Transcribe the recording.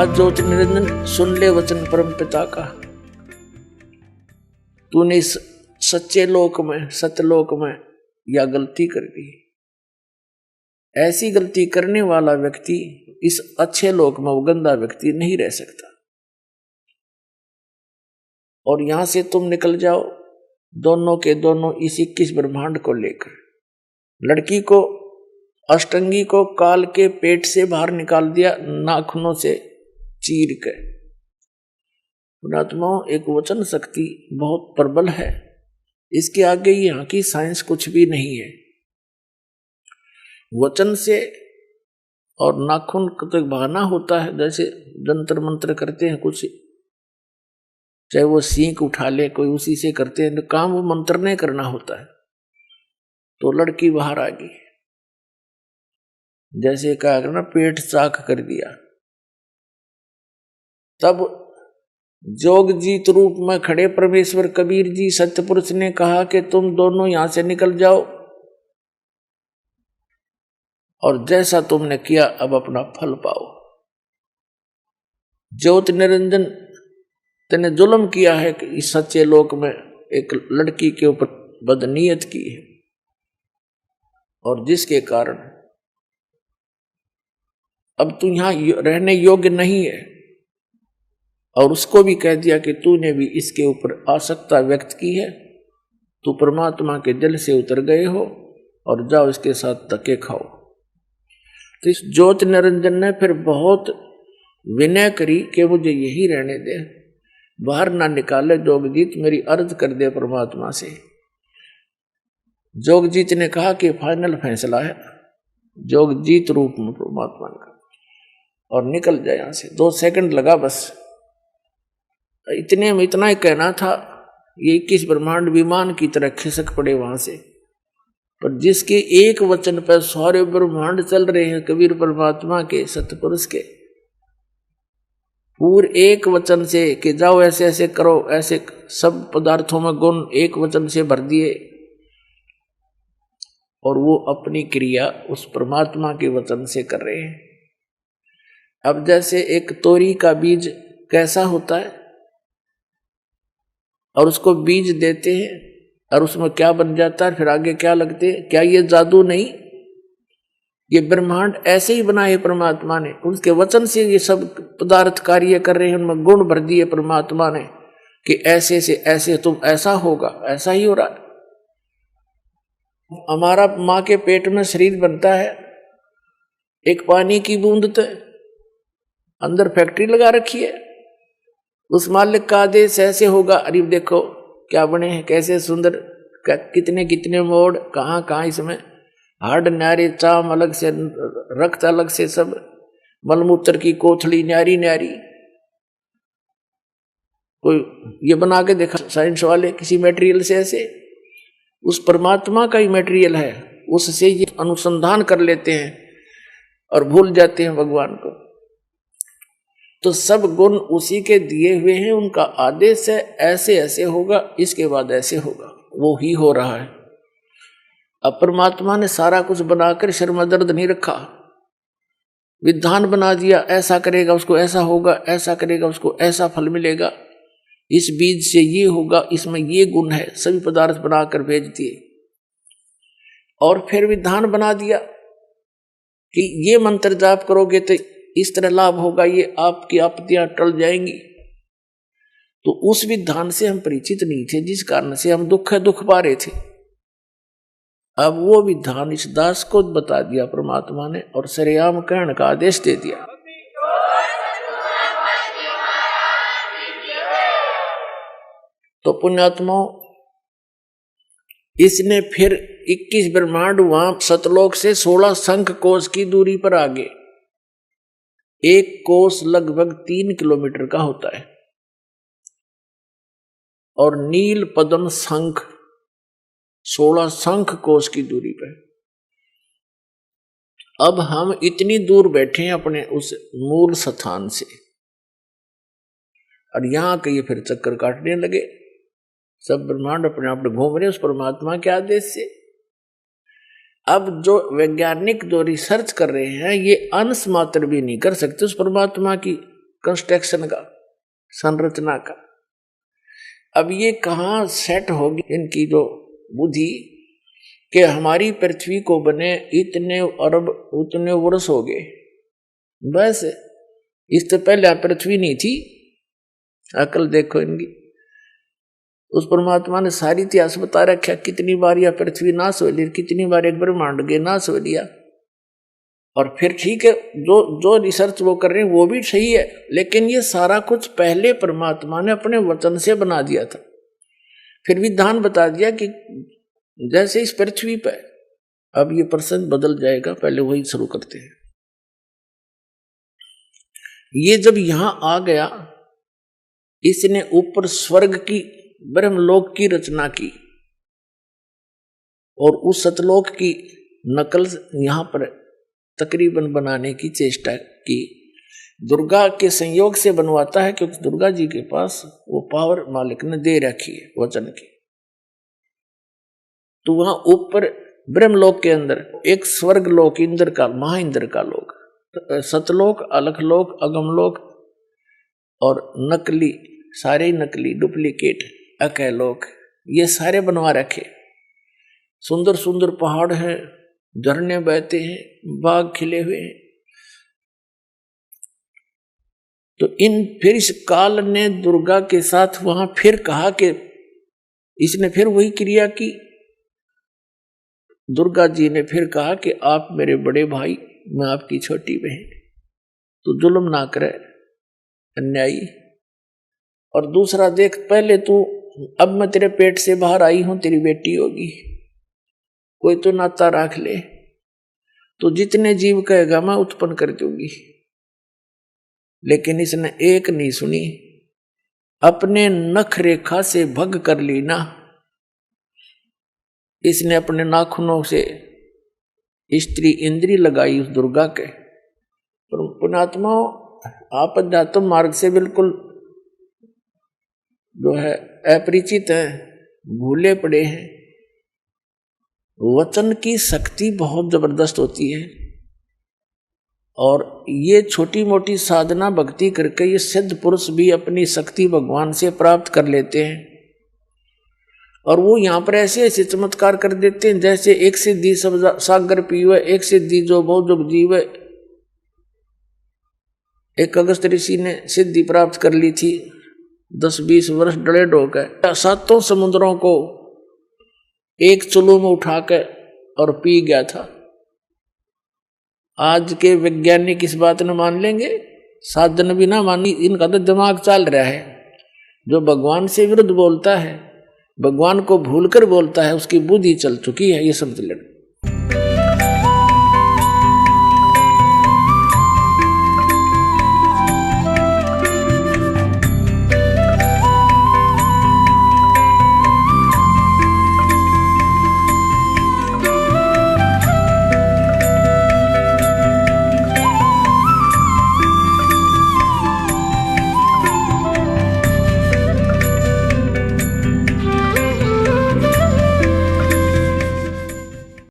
आज ज्योति निरंजन सुन ले वचन परम पिता का। तूने इस सच्चे लोक में, सत्यलोक में यह गलती कर दी। ऐसी गलती करने वाला व्यक्ति इस अच्छे लोक में वो गंदा व्यक्ति नहीं रह सकता। और यहां से तुम निकल जाओ दोनों के दोनों इस 21 ब्रह्मांड को लेकर। लड़की को, अष्टंगी को काल के पेट से बाहर निकाल दिया नाखूनों से चीर के। पुणात्माओं, एक वचन शक्ति बहुत प्रबल है, इसके आगे यहाँ की साइंस कुछ भी नहीं है। वचन से और नाखून तक बहाना होता है, जैसे जंतर मंत्र करते हैं कुछ, चाहे वो सींक उठा ले कोई, उसी से करते हैं, तो काम वो मंत्र नहीं करना होता है। तो लड़की बाहर आ गई, जैसे कहा ना पेट चाक कर दिया। तब जोग जीत रूप में खड़े परमेश्वर कबीर जी सत्यपुरुष ने कहा कि तुम दोनों यहां से निकल जाओ, और जैसा तुमने किया अब अपना फल पाओ। ज्योति निरंजन तेने जुल्म किया है कि इस सच्चे लोक में एक लड़की के ऊपर बदनीयत की है, और जिसके कारण अब तू यहां रहने योग्य नहीं है। और उसको भी कह दिया कि तूने भी इसके ऊपर आसक्ता व्यक्त की है, तू परमात्मा के जल से उतर गए हो, और जाओ इसके साथ धक्के खाओ। तो इस ज्योति निरंजन ने फिर बहुत विनय करी कि मुझे यही रहने दे, बाहर ना निकाले जोगजीत, मेरी अर्ज कर दे परमात्मा से। जोगजीत ने कहा कि फाइनल फैसला है जोगजीत रूप में परमात्मा का, और निकल जाए यहां से। 2 सेकंड लगा बस, इतने में इतना ही कहना था, ये 21 ब्रह्मांड विमान की तरह खिसक पड़े वहां से। पर जिसके एक वचन पर सारे ब्रह्मांड चल रहे हैं, कबीर परमात्मा के, सतपुरुष के पूरे एक वचन से कि जाओ ऐसे ऐसे करो, ऐसे सब पदार्थों में गुण एक वचन से भर दिए, और वो अपनी क्रिया उस परमात्मा के वचन से कर रहे हैं। अब जैसे एक तोरी का बीज कैसा होता है, और उसको बीज देते हैं और उसमें क्या बन जाता है, फिर आगे क्या लगते हैं, क्या ये जादू नहीं? ये ब्रह्मांड ऐसे ही बनाए परमात्मा ने, उसके वचन से ये सब पदार्थ कार्य कर रहे हैं, उनमें गुण भर दिए परमात्मा ने कि ऐसे से ऐसे तुम ऐसा होगा, ऐसा ही हो रहा है। हमारा माँ के पेट में शरीर बनता है, एक पानी की बूंद तो अंदर फैक्ट्री लगा रखी है, उस मालिक का आदेश ऐसे होगा। अरे देखो क्या बने हैं, कैसे सुंदर, कितने कितने मोड़, कहाँ कहाँ इसमें हार्ड न्यारी, चाम अलग से, रक्त अलग से, सब मलमूत्र की कोथली न्यारी न्यारी। कोई ये बना के देखा साइंस वाले किसी मटेरियल से, ऐसे उस परमात्मा का ही मटेरियल है, उससे ये अनुसंधान कर लेते हैं और भूल जाते हैं भगवान को। तो सब गुण उसी के दिए हुए हैं, उनका आदेश है ऐसे ऐसे होगा, इसके बाद ऐसे होगा, वो ही हो रहा है। अब परमात्मा ने सारा कुछ बनाकर सिर में दर्द नहीं रखा, विधान बना दिया, ऐसा करेगा उसको ऐसा होगा, ऐसा करेगा उसको ऐसा फल मिलेगा, इस बीज से ये होगा, इसमें ये गुण है, सभी पदार्थ बनाकर भेज दिए। और फिर विधान बना दिया कि ये मंत्र जाप करोगे तो इस तरह लाभ होगा, ये आपकी आपत्तियां टल जाएंगी। तो उस विधान से हम परिचित नहीं थे, जिस कारण से हम दुख पा रहे थे। अब वो विधान इस दास को बता दिया परमात्मा ने, और सरेआम कहने का आदेश दे दिया। तो पुण्यात्माओं, इसने फिर 21 ब्रह्मांड वहां सतलोक से 16 शंख कोश की दूरी पर आगे, एक कोस लगभग 3 किलोमीटर का होता है, और नील पद्म शंख 16 शंख कोस की दूरी पर। अब हम इतनी दूर बैठे हैं अपने उस मूल स्थान से, और यहां के ये फिर चक्कर काटने लगे। सब ब्रह्मांड अपने आप घूम रहे उस परमात्मा के आदेश से। अब जो वैज्ञानिक जो रिसर्च कर रहे हैं, ये अंश मात्र भी नहीं कर सकते उस परमात्मा की कंस्ट्रक्शन का, संरचना का। अब ये कहाँ सेट होगी इनकी जो बुद्धि कि हमारी पृथ्वी को बने इतने अरब उतने वर्ष हो गए, बस इससे पहले पृथ्वी नहीं थी। अकल देखो इनकी। उस परमात्मा ने सारी इतिहास बता रखा, कितनी बार यह पृथ्वी नाश हो ली, कितनी बार एक ब्रह्मांड के नाश हो लिया। और फिर ठीक है, जो जो रिसर्च वो कर रहे हैं वो भी सही है, लेकिन ये सारा कुछ पहले परमात्मा ने अपने वचन से बना दिया था। फिर विधान बता दिया कि जैसे इस पृथ्वी पर, अब ये प्रसंग बदल जाएगा, पहले वही शुरू करते हैं। ये जब यहां आ गया, इसने ऊपर स्वर्ग की, ब्रह्मलोक की रचना की और उस सतलोक की नकल यहां पर तकरीबन बनाने की चेष्टा की। दुर्गा के संयोग से बनवाता है, क्योंकि दुर्गा जी के पास वो पावर मालिक ने दे रखी है वचन की। तो वहां ऊपर ब्रह्मलोक के अंदर एक स्वर्ग लोक, इंद्र का, महाइंद्र का लोक, सतलोक, अलखलोक, अगमलोक और नकली, सारे नकली डुप्लीकेट अकैलोक, ये सारे बनवा रखे। सुंदर सुंदर पहाड़ हैं, झरने बहते हैं, बाग खिले हुए हैं। तो फिर इस काल ने दुर्गा के साथ वहां फिर कहा कि इसने फिर वही क्रिया की। दुर्गा जी ने फिर कहा कि आप मेरे बड़े भाई, मैं आपकी छोटी बहन, तो जुल्म ना करे अन्यायी। और दूसरा देख, पहले तू, अब मैं तेरे पेट से बाहर आई हूं, तेरी बेटी होगी, कोई तो नाता रख ले, तो जितने जीव कहेगा मैं उत्पन्न कर दूंगी। लेकिन इसने एक नहीं सुनी, अपने नख रेखा से भग कर ली ना। इसने अपने नाखूनों से स्त्री इंद्री लगाई उस दुर्गा के। पुण्यात्मा, आप अध्यात्म मार्ग से बिल्कुल जो है अपरिचित है, भूले पड़े हैं। वचन की शक्ति बहुत जबरदस्त होती है, और ये छोटी मोटी साधना भक्ति करके ये सिद्ध पुरुष भी अपनी शक्ति भगवान से प्राप्त कर लेते हैं। और वो यहाँ पर ऐसे ऐसे चमत्कार कर देते हैं, जैसे एक सिद्धि सब सागर पीवे, एक सिद्धि जो बहुत जुग जीवे। एक अगस्त ऋषि ने सिद्धि प्राप्त कर ली थी, 10-20 वर्ष डड़े ढोकर 7 समुद्रों को एक चुल्लू में उठा कर और पी गया था। आज के वैज्ञानिक इस बात न मान लेंगे, साधन भी ना मानी, इनका तो दिमाग चल रहा है। जो भगवान से विरुद्ध बोलता है, भगवान को भूलकर बोलता है, उसकी बुद्धि चल चुकी है, ये समझ लेना।